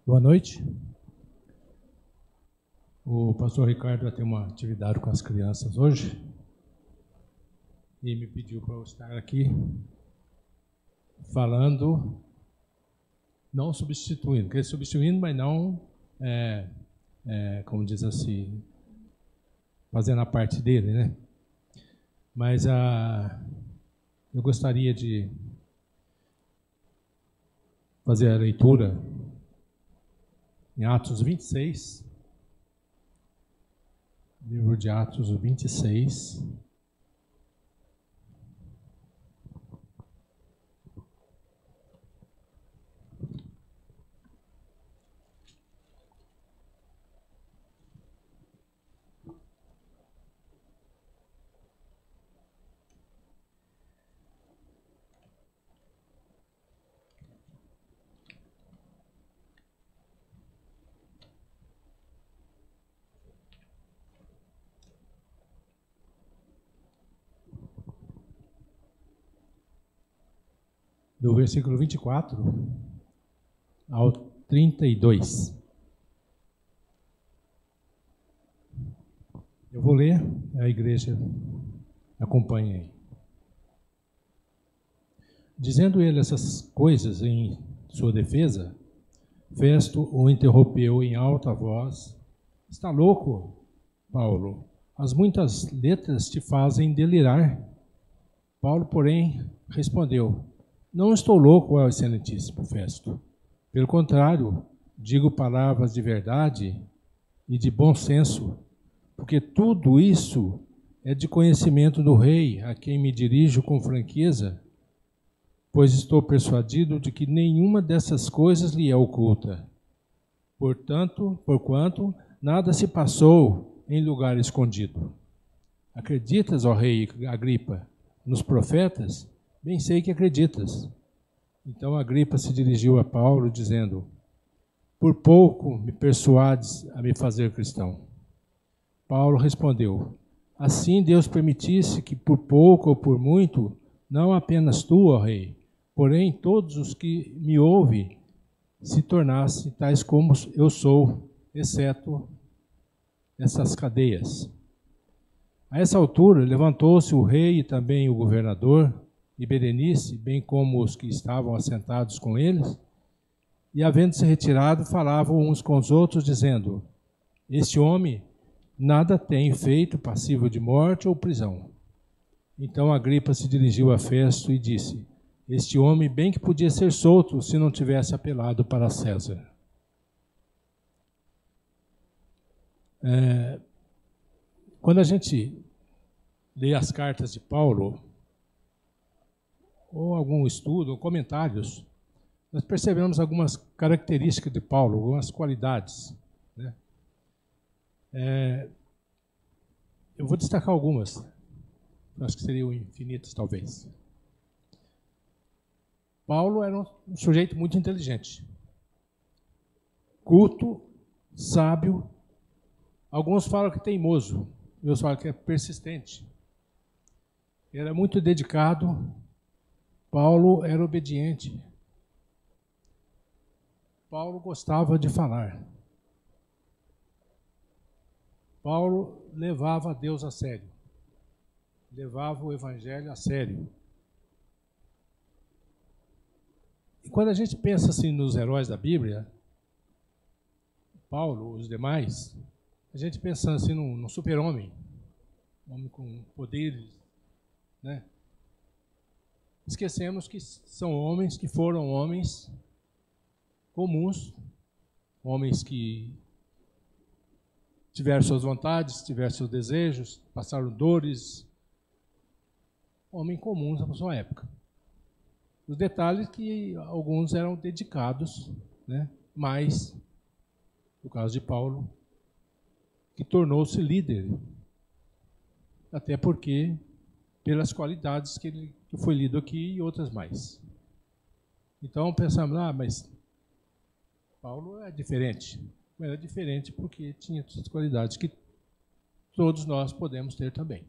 Boa noite. O pastor Ricardo vai ter uma atividade com as crianças hoje e me pediu para eu estar aqui falando, não substituindo, quer dizer, substituindo, mas não, como diz assim, fazendo a parte dele, né? Mas eu gostaria de fazer a leitura em Atos 26, livro de Atos 26. Do versículo 24 ao 32. Eu vou ler, a igreja acompanha aí. Dizendo ele essas coisas em sua defesa, Festo o interrompeu em alta voz. Está louco, Paulo? As muitas letras te fazem delirar. Paulo, porém, respondeu: Não estou louco, ó excelentíssimo Festo. Pelo contrário, digo palavras de verdade e de bom senso, porque tudo isso é de conhecimento do rei, a quem me dirijo com franqueza, pois estou persuadido de que nenhuma dessas coisas lhe é oculta. Porquanto nada se passou em lugar escondido. Acreditas, ó rei Agripa, nos profetas? Bem sei que acreditas. Então Agripa se dirigiu a Paulo, dizendo: Por pouco me persuades a me fazer cristão. Paulo respondeu: Assim Deus permitisse que por pouco ou por muito, não apenas tu, ó rei, porém todos os que me ouvem se tornassem tais como eu sou, exceto essas cadeias. A essa altura levantou-se o rei e também o governador e Berenice, bem como os que estavam assentados com eles, e havendo-se retirado, falavam uns com os outros, dizendo: Este homem nada tem feito passível de morte ou prisão. Então Agripa se dirigiu a Festo e disse: Este homem bem que podia ser solto se não tivesse apelado para César. Quando a gente lê as cartas de Paulo, ou algum estudo, ou comentários, nós percebemos algumas características de Paulo, algumas qualidades, né? Eu vou destacar algumas, acho que seriam infinitas talvez. Paulo era um sujeito muito inteligente, culto, sábio, alguns falam que teimoso, eu falo que é persistente. Ele era muito dedicado. Paulo era obediente. Paulo gostava de falar. Paulo levava Deus a sério. Levava o evangelho a sério. E quando a gente pensa assim nos heróis da Bíblia, Paulo, os demais, a gente pensa assim num super-homem, um homem com poderes, né? Esquecemos que são homens que foram homens comuns, homens que tiveram suas vontades, tiveram seus desejos, passaram dores, homens comuns na sua época. Os detalhes que alguns eram dedicados, né? Mas, no caso de Paulo, que tornou-se líder, até porque pelas qualidades que foi lido aqui e outras mais. Então pensamos, mas Paulo é diferente. Mas é diferente porque tinha essas qualidades que todos nós podemos ter também.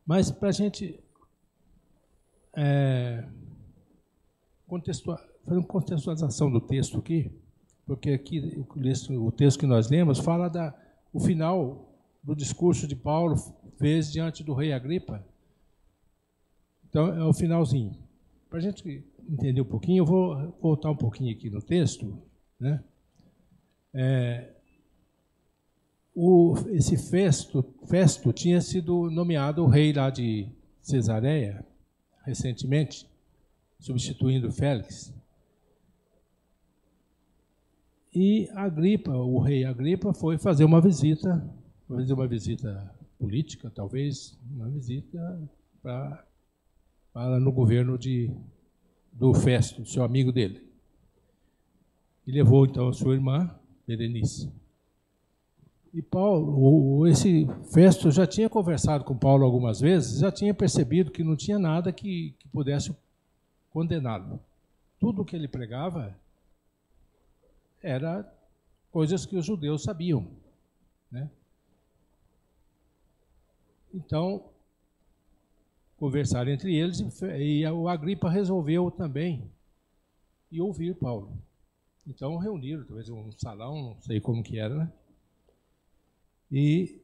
Mas para a gente fazer uma contextualização do texto aqui, porque aqui o texto que nós lemos fala o final do discurso de Paulo fez diante do rei Agripa. Então, é o finalzinho. Para a gente entender um pouquinho, eu vou voltar um pouquinho aqui no texto, né? Esse Festo tinha sido nomeado o rei lá de Cesareia, recentemente, substituindo Félix. E Agripa, o rei Agripa, foi fazer uma visita política, talvez, uma visita para no governo do Festo, seu amigo dele. E levou, então, a sua irmã, Berenice. E Paulo, esse Festo já tinha conversado com Paulo algumas vezes, já tinha percebido que não tinha nada que pudesse condená-lo. Tudo o que ele pregava era coisas que os judeus sabiam, né? Então, conversaram entre eles e o Agripa resolveu também ir ouvir Paulo. Então, reuniram, talvez um salão, não sei como que era, né? E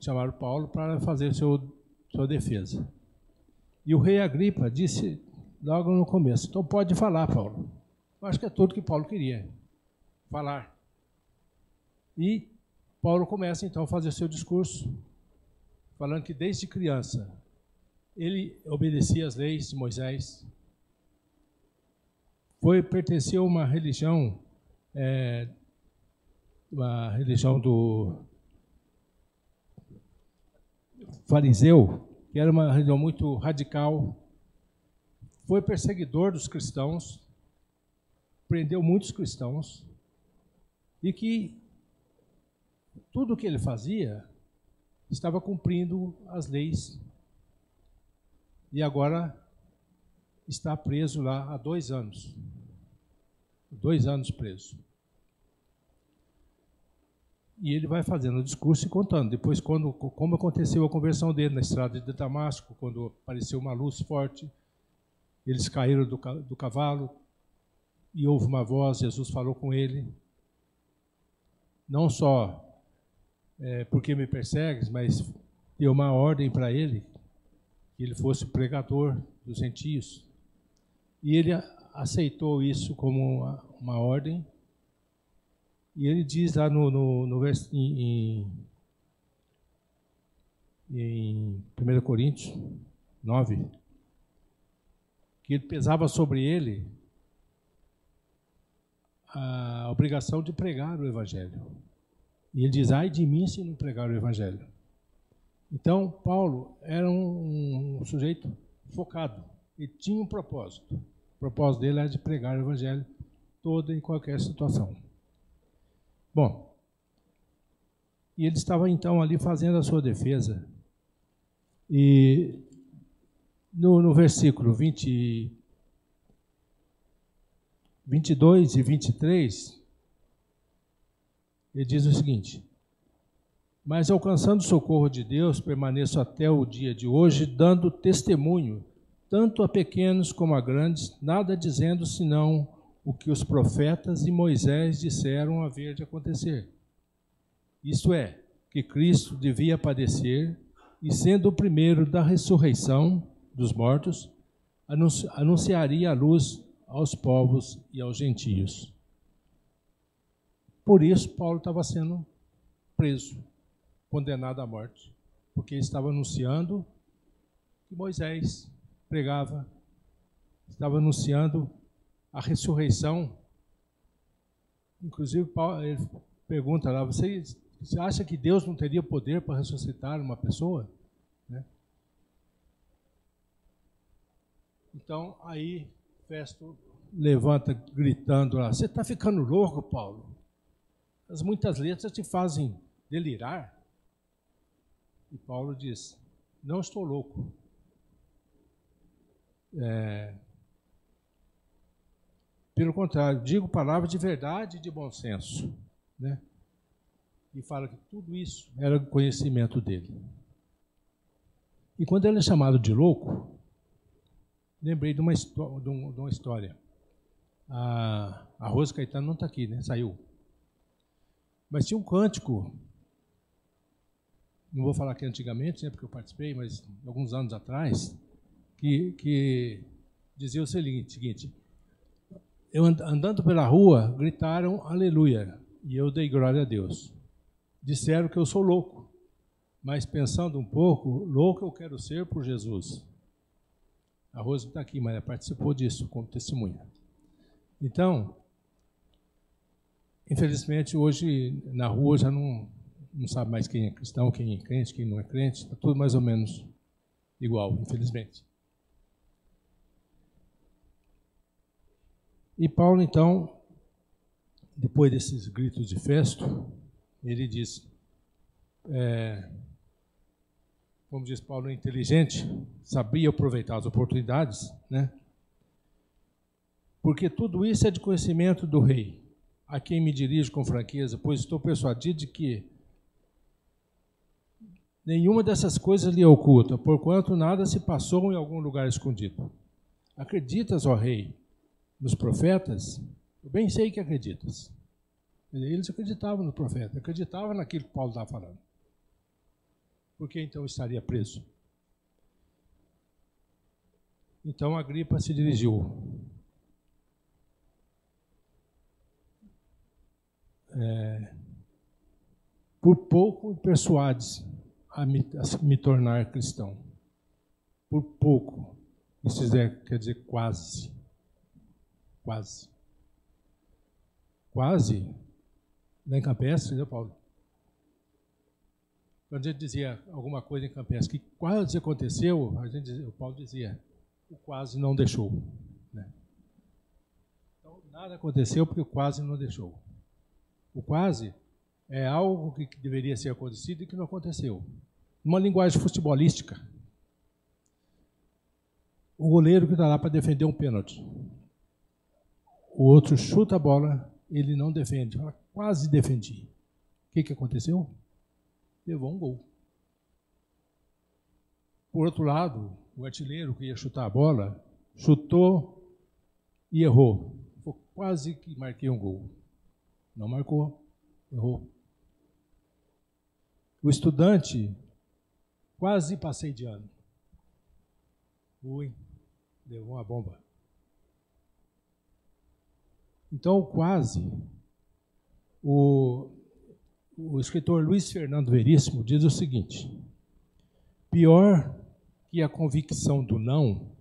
chamaram Paulo para fazer sua defesa. E o rei Agripa disse logo no começo, então pode falar, Paulo. Eu acho que é tudo que Paulo queria, falar. E Paulo começa então a fazer seu discurso, falando que desde criança ele obedecia às leis de Moisés, pertenceu a uma religião do fariseu, que era uma religião muito radical, foi perseguidor dos cristãos, prendeu muitos cristãos, e que tudo o que ele fazia estava cumprindo as leis. E agora está preso lá há 2 anos. 2 anos preso. E ele vai fazendo o discurso e contando. Depois, como aconteceu a conversão dele na estrada de Damasco, quando apareceu uma luz forte, eles caíram do cavalo e houve uma voz, Jesus falou com ele. Não só porque me persegues, mas deu uma ordem para ele, que ele fosse o pregador dos gentios. E ele aceitou isso como uma ordem. E ele diz lá em 1 Coríntios 9, que ele pesava sobre ele a obrigação de pregar o Evangelho. E ele diz, ai de mim se não pregar o Evangelho. Então, Paulo era um sujeito focado e tinha um propósito. O propósito dele era de pregar o Evangelho toda e qualquer situação. Bom, e ele estava então ali fazendo a sua defesa. E no versículo 22 e 23, ele diz o seguinte: mas alcançando o socorro de Deus, permaneço até o dia de hoje, dando testemunho, tanto a pequenos como a grandes, nada dizendo senão o que os profetas e Moisés disseram haver de acontecer. Isto é, que Cristo devia padecer e, sendo o primeiro da ressurreição dos mortos, anunciaria a luz aos povos e aos gentios. Por isso, Paulo estava sendo preso, condenado à morte, porque estava anunciando que Moisés pregava, estava anunciando a ressurreição. Inclusive, Paulo, ele pergunta lá, você acha que Deus não teria poder para ressuscitar uma pessoa? Né? Então, aí, Festo levanta gritando lá, você está ficando louco, Paulo? As muitas letras te fazem delirar. E Paulo diz, não estou louco. Pelo contrário, digo palavras de verdade e de bom senso. Né? E fala que tudo isso era conhecimento dele. E quando ele é chamado de louco, lembrei de uma história. A Rosa Caetano não está aqui, né? Saiu. Mas tinha um cântico, não vou falar que antigamente, né, porque eu participei, mas alguns anos atrás, que dizia o seguinte: eu andando pela rua, gritaram aleluia, e eu dei glória a Deus. Disseram que eu sou louco, mas pensando um pouco, louco eu quero ser por Jesus. A Rosa não está aqui, mas ela participou disso como testemunha. Então, infelizmente, hoje na rua já não sabe mais quem é cristão, quem é crente, quem não é crente, está tudo mais ou menos igual, infelizmente. E Paulo, então, depois desses gritos de festo, ele diz, como diz Paulo, é inteligente, sabia aproveitar as oportunidades, né? Porque tudo isso é de conhecimento do rei, a quem me dirijo com franqueza, pois estou persuadido de que nenhuma dessas coisas lhe é oculta, porquanto nada se passou em algum lugar escondido. Acreditas, ó rei, nos profetas? Eu bem sei que acreditas. Eles acreditavam no profeta, acreditavam naquilo que Paulo estava falando. Por que então estaria preso? Então Agripa se dirigiu. Por pouco persuades a me tornar cristão. Por pouco. Isso quer dizer quase. Quase. Quase. Lá em Campestre, né, Paulo? Quando a gente dizia alguma coisa em Campestre que quase aconteceu, o Paulo dizia, o quase não deixou. Né? Então, nada aconteceu porque o quase não deixou. O quase é algo que deveria ser acontecido e que não aconteceu. Uma linguagem futebolística. O goleiro que está lá para defender um pênalti. O outro chuta a bola, ele não defende. Fala, quase defendi. O que aconteceu? Levou um gol. Por outro lado, o artilheiro que ia chutar a bola, chutou e errou. Quase que marquei um gol. Não marcou, errou. O estudante, quase passei de ano. Ui, levou uma bomba. Então, quase, o escritor Luiz Fernando Veríssimo diz o seguinte: pior que a convicção do não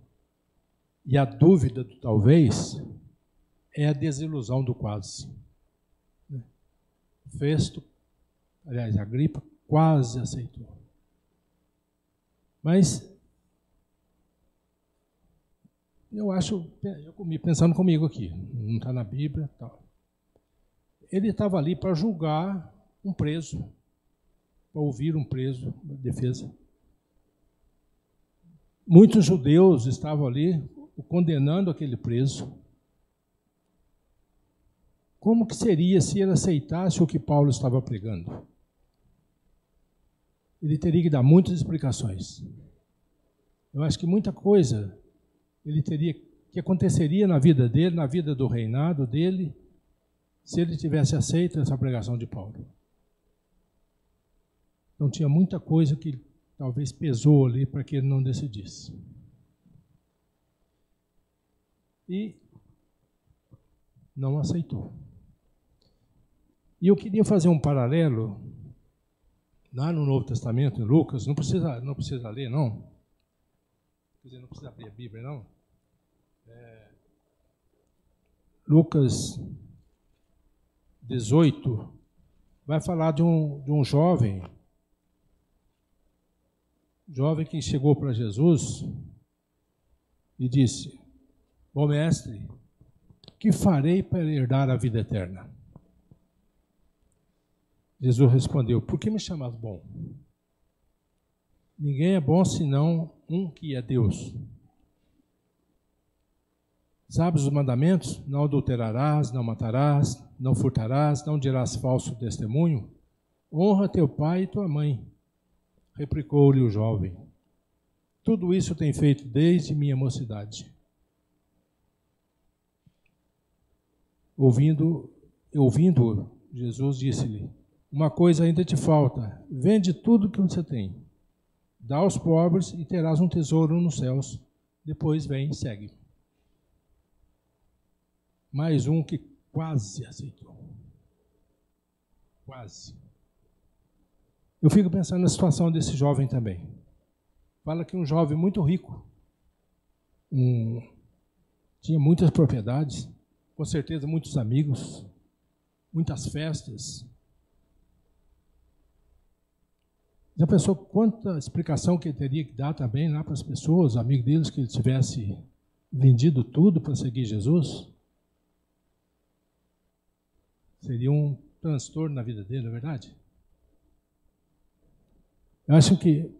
e a dúvida do talvez é a desilusão do quase. Festo, aliás, Agripa quase aceitou. Mas eu pensando comigo aqui, não está na Bíblia, tal. Ele estava ali para julgar um preso, para ouvir um preso, defesa. Muitos judeus estavam ali condenando aquele preso. Como que seria se ele aceitasse o que Paulo estava pregando? Ele teria que dar muitas explicações. Eu acho que muita coisa que aconteceria na vida dele, na vida do reinado dele, se ele tivesse aceito essa pregação de Paulo. Então tinha muita coisa que talvez pesou ali para que ele não decidisse. E não aceitou. E eu queria fazer um paralelo lá no Novo Testamento, em Lucas, não precisa ler, não. Quer dizer, não precisa abrir a Bíblia, não. Lucas 18 vai falar de um jovem que chegou para Jesus e disse: bom mestre, que farei para herdar a vida eterna? Jesus respondeu: por que me chamas bom? Ninguém é bom senão um que é Deus. Sabes os mandamentos? Não adulterarás, não matarás, não furtarás, não dirás falso testemunho. Honra teu pai e tua mãe. Replicou-lhe o jovem: Tudo isso eu tenho feito desde minha mocidade. Ouvindo, Jesus disse-lhe: uma coisa ainda te falta, vende tudo que você tem, dá aos pobres e terás um tesouro nos céus. Depois vem e segue. Mais um que quase aceitou. Quase. Eu fico pensando na situação desse jovem também. Fala que um jovem muito rico, tinha muitas propriedades, com certeza muitos amigos, muitas festas. Já pensou quanta explicação que ele teria que dar também lá para as pessoas, amigos deles, que ele tivesse vendido tudo para seguir Jesus? Seria um transtorno na vida dele, não é verdade? Eu acho que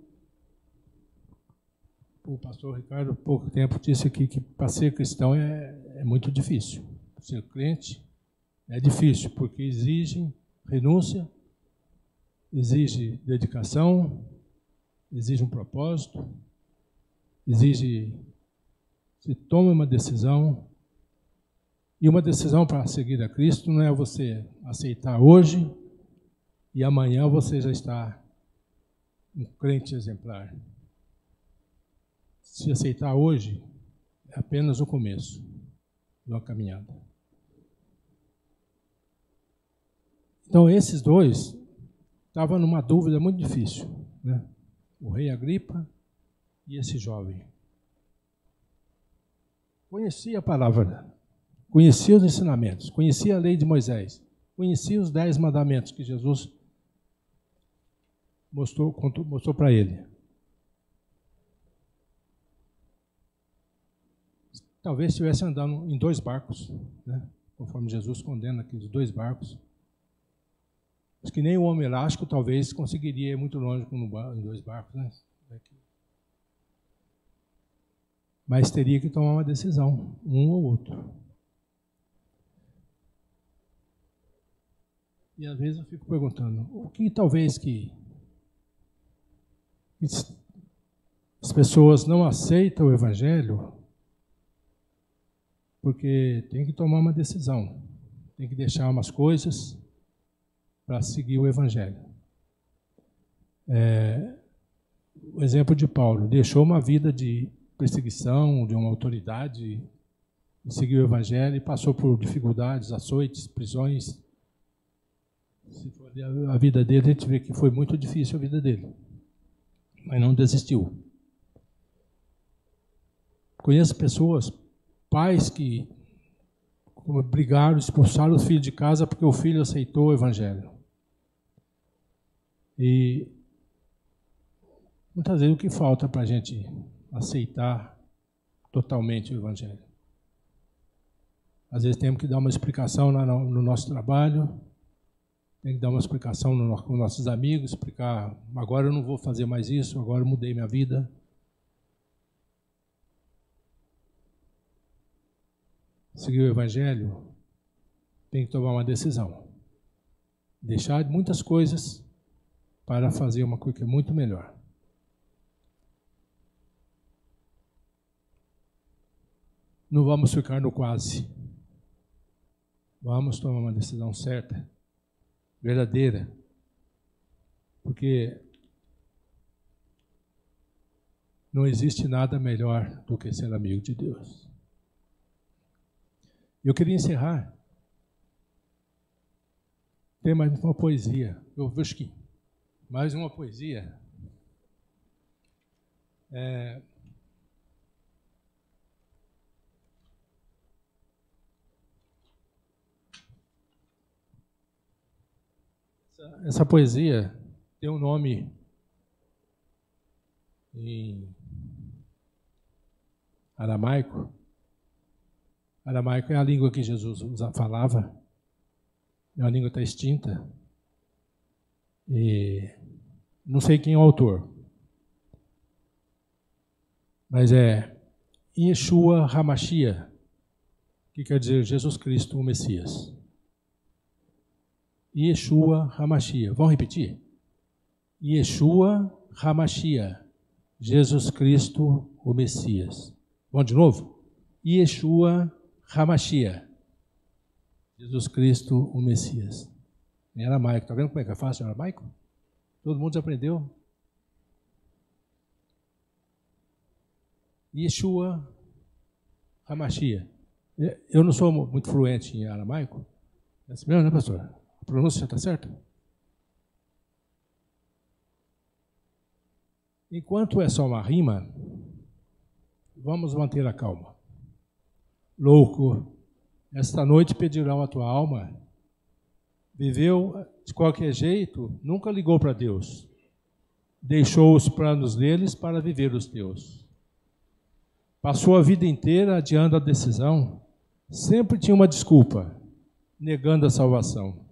o pastor Ricardo, há pouco tempo, disse aqui que para ser cristão é muito difícil. Ser crente é difícil, porque exige renúncia, exige dedicação, exige um propósito, exige se tome uma decisão. E uma decisão para seguir a Cristo não é você aceitar hoje e amanhã você já está um crente exemplar. Se aceitar hoje, é apenas o começo de uma caminhada. Então, esses dois estavam numa dúvida muito difícil, né? O rei Agripa e esse jovem. Conhecia a palavra, conhecia os ensinamentos, conhecia a lei de Moisés, conhecia os 10 mandamentos que Jesus mostrou para ele. Talvez estivesse andando em 2 barcos, né? Conforme Jesus condena aqueles 2 barcos. Acho que nem o homem elástico talvez conseguiria ir muito longe em 2 barcos, né? Mas teria que tomar uma decisão, um ou outro. E às vezes eu fico perguntando, o que talvez que as pessoas não aceitam o Evangelho porque tem que tomar uma decisão, tem que deixar umas coisas para seguir o Evangelho. O exemplo de Paulo, deixou uma vida de perseguição, de uma autoridade, e seguiu o Evangelho e passou por dificuldades, açoites, prisões. Se for a vida dele, a gente vê que foi muito difícil a vida dele, mas não desistiu. Conheço pessoas, pais que brigaram, expulsaram os filhos de casa porque o filho aceitou o Evangelho. E muitas vezes o que falta para a gente aceitar totalmente o Evangelho? Às vezes temos que dar uma explicação no nosso trabalho, tem que dar uma explicação com nossos amigos, explicar, agora eu não vou fazer mais isso, agora eu mudei minha vida. Seguir o Evangelho, tem que tomar uma decisão. Deixar muitas coisas para fazer uma coisa que é muito melhor. Não vamos ficar no quase. Vamos tomar uma decisão certa, verdadeira. Porque não existe nada melhor do que ser amigo de Deus. Eu queria encerrar. Tem mais uma poesia. Eu vejo que mais uma poesia. Essa poesia tem um nome em aramaico. Aramaico é a língua que Jesus falava. É uma língua que está extinta. E não sei quem é o autor. Mas é Yeshua HaMashiach, que quer dizer Jesus Cristo, o Messias. Yeshua HaMashiach. Vamos repetir? Yeshua HaMashiach, Jesus Cristo, o Messias. Vamos de novo? Yeshua HaMashiach. Jesus Cristo, o Messias. Em aramaico. Está vendo como é que é fácil em aramaico? Todo mundo já aprendeu? Yeshua HaMashiach. Eu não sou muito fluente em aramaico. É assim mesmo, né, pastor? A pronúncia está certa? Enquanto é só uma rima, vamos manter a calma. Louco, esta noite pedirão a tua alma. Viveu de qualquer jeito, nunca ligou para Deus. Deixou os planos deles para viver os teus. Passou a vida inteira adiando a decisão. Sempre tinha uma desculpa, negando a salvação.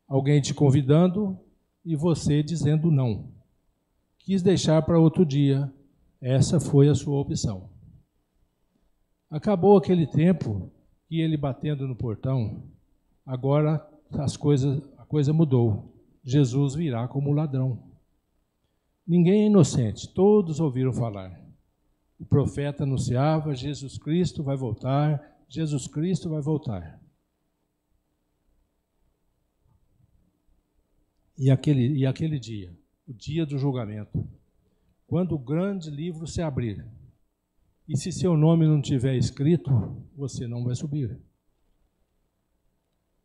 Alguém te convidando e você dizendo não. Quis deixar para outro dia, essa foi a sua opção. Acabou aquele tempo e ele batendo no portão, agora a coisa mudou. Jesus virá como ladrão. Ninguém é inocente, todos ouviram falar. O profeta anunciava, Jesus Cristo vai voltar, Jesus Cristo vai voltar. E aquele dia, o dia do julgamento, quando o grande livro se abrir, e se seu nome não tiver escrito, você não vai subir.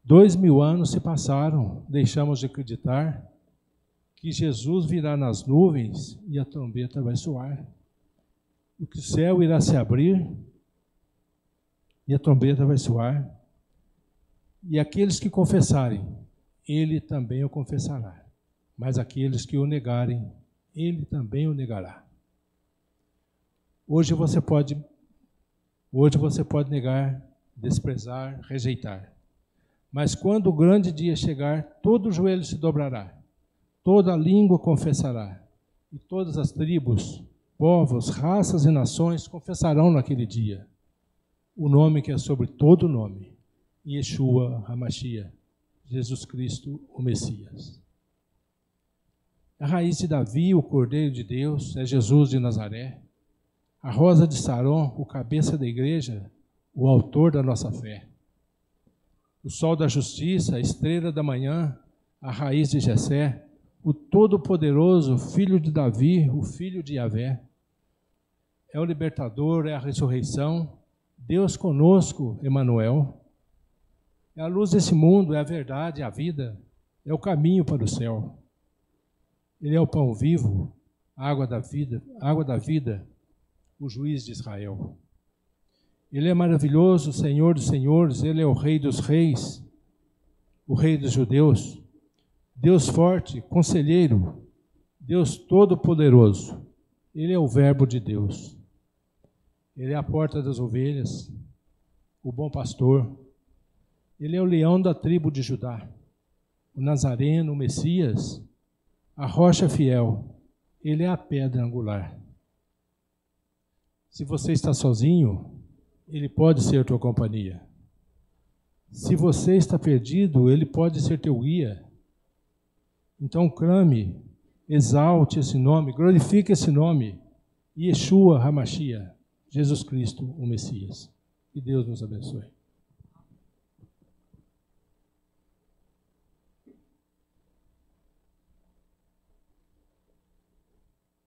2000 anos se passaram, deixamos de acreditar que Jesus virá nas nuvens e a trombeta vai soar. O céu irá se abrir e a trombeta vai soar. E aqueles que confessarem, ele também o confessará. Mas aqueles que o negarem, ele também o negará. Hoje você pode negar, desprezar, rejeitar. Mas quando o grande dia chegar, todo o joelho se dobrará, toda a língua confessará, e todas as tribos, povos, raças e nações confessarão naquele dia o nome que é sobre todo nome, Yeshua HaMashiach, Jesus Cristo, o Messias. A raiz de Davi, o Cordeiro de Deus, é Jesus de Nazaré. A rosa de Saron, o cabeça da igreja, o autor da nossa fé. O sol da justiça, a estrela da manhã, a raiz de Jessé, o todo-poderoso, filho de Davi, o filho de Yahvé. É o libertador, é a ressurreição, Deus conosco, Emanuel. É a luz desse mundo, é a verdade, é a vida, é o caminho para o céu. Ele é o pão vivo, a água da vida, o juiz de Israel. Ele é maravilhoso, Senhor dos senhores, ele é o Rei dos reis, o Rei dos judeus, Deus forte, conselheiro, Deus todo-poderoso. Ele é o Verbo de Deus. Ele é a porta das ovelhas, o bom pastor. Ele é o leão da tribo de Judá, o Nazareno, o Messias, a rocha fiel. Ele é a pedra angular. Se você está sozinho, ele pode ser tua companhia. Se você está perdido, ele pode ser teu guia. Então clame, exalte esse nome, glorifique esse nome, Yeshua HaMashiach, Jesus Cristo, o Messias. Que Deus nos abençoe.